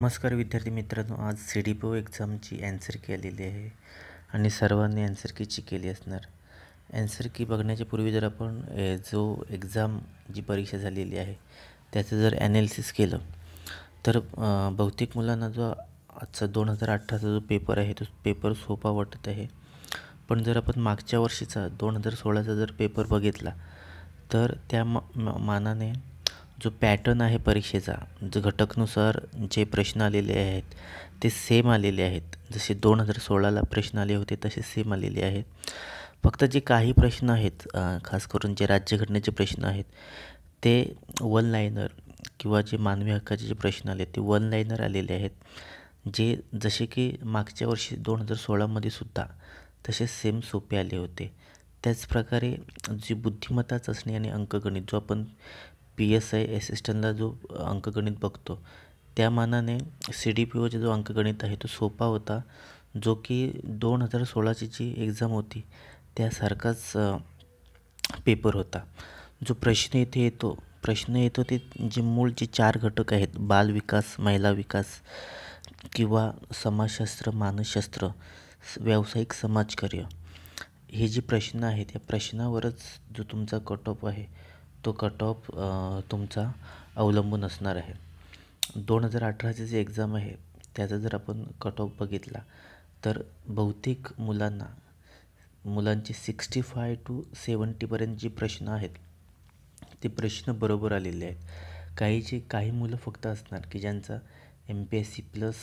नमस्कार विद्यार्थी मित्रांनो, आज CDPO एक्झामची ॲन्सर की आलेली आहे आणि सर्वांनी ॲन्सर कीची केली असणार. ॲन्सर की बघण्याच्या पूर्वी जर आपण जो एक्झाम जी परीक्षा झालेली आहे त्याचं जर ॲनालिसिस केलं तर बहुतेक मुलांना जो आजचा 2018चा जो पेपर आहे तो पेपर सोपा वाटत आहे. पण जर आपण मागच्या वर्षीचा 2016चा जर पेपर बघितला तर त्या मानाने जो पॅटर्न आहे परीक्षेचा, जो घटकनुसार जे प्रश्न आलेले आहेत ते सेम आलेले आहेत. जसे 2016ला प्रश्न आले होते तसे सेम आलेले आहेत. फक्त जे काही प्रश्न आहेत, खास करून जे राज्यघटनेचे प्रश्न आहेत ते वन लाईनर किंवा जे मानवी हक्काचे जे प्रश्न आले ते वन लाईनर आलेले आहेत. जे जसे की मागच्या वर्षी 2016मध्ये सुद्धा तसे सेम सोपे आले होते. त्याचप्रकारे जी बुद्धिमत्ता चाचणी आणि अंकगणित जो आपण PSI असिस्टंटला जो अंकगणित बघतो त्या मानाने CDPOचा जो अंकगणित आहे तो सोपा होता, जो की 2016ची जी एक्झाम होती त्यासारखाच पेपर होता. जो प्रश्न येतो ते जे मूळ जे 4 घटक आहेत, बालविकास, महिला विकास किंवा समाजशास्त्र, मानसशास्त्र, व्यावसायिक समाजकार्य, हे जे प्रश्न आहेत या प्रश्नावरच जो तुमचा कट ऑफ आहे तो कट ऑफ तुमचा अवलंबून असणार आहे. 2018ची जी एक्झाम आहे त्याचा जर आपण कट ऑफ बघितला तर बहुतेक मुलांचे 65 to 70पर्यंत जे प्रश्न आहेत ते प्रश्न बरोबर आलेले आहेत. काही मुलं फक्त असणार की ज्यांचा MPSC प्लस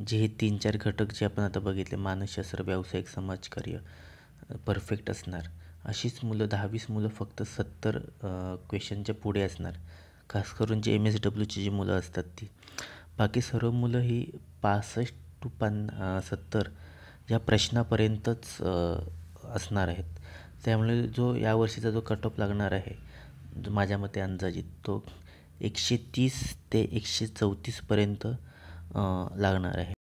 जे हे 3-4 घटक जे आपण आता बघितले, मानसशास्त्र, व्यावसायिक समाजकार्य, परफेक्ट असणार. अशीच मुलं 10-20 मुलं फक्त 70 क्वेश्चनच्या पुढे असणार, खास करून जे MSWची जी मुलं असतात ती. बाकी सर्व मुलं ही 65 to 70 या प्रश्नापर्यंतच असणार आहेत. त्यामुळे जो यावर्षीचा जो कट ऑफ लागणार आहे, जो माझ्या मते अंदाजित तो 130 ते 134पर्यंत लागणार आहे.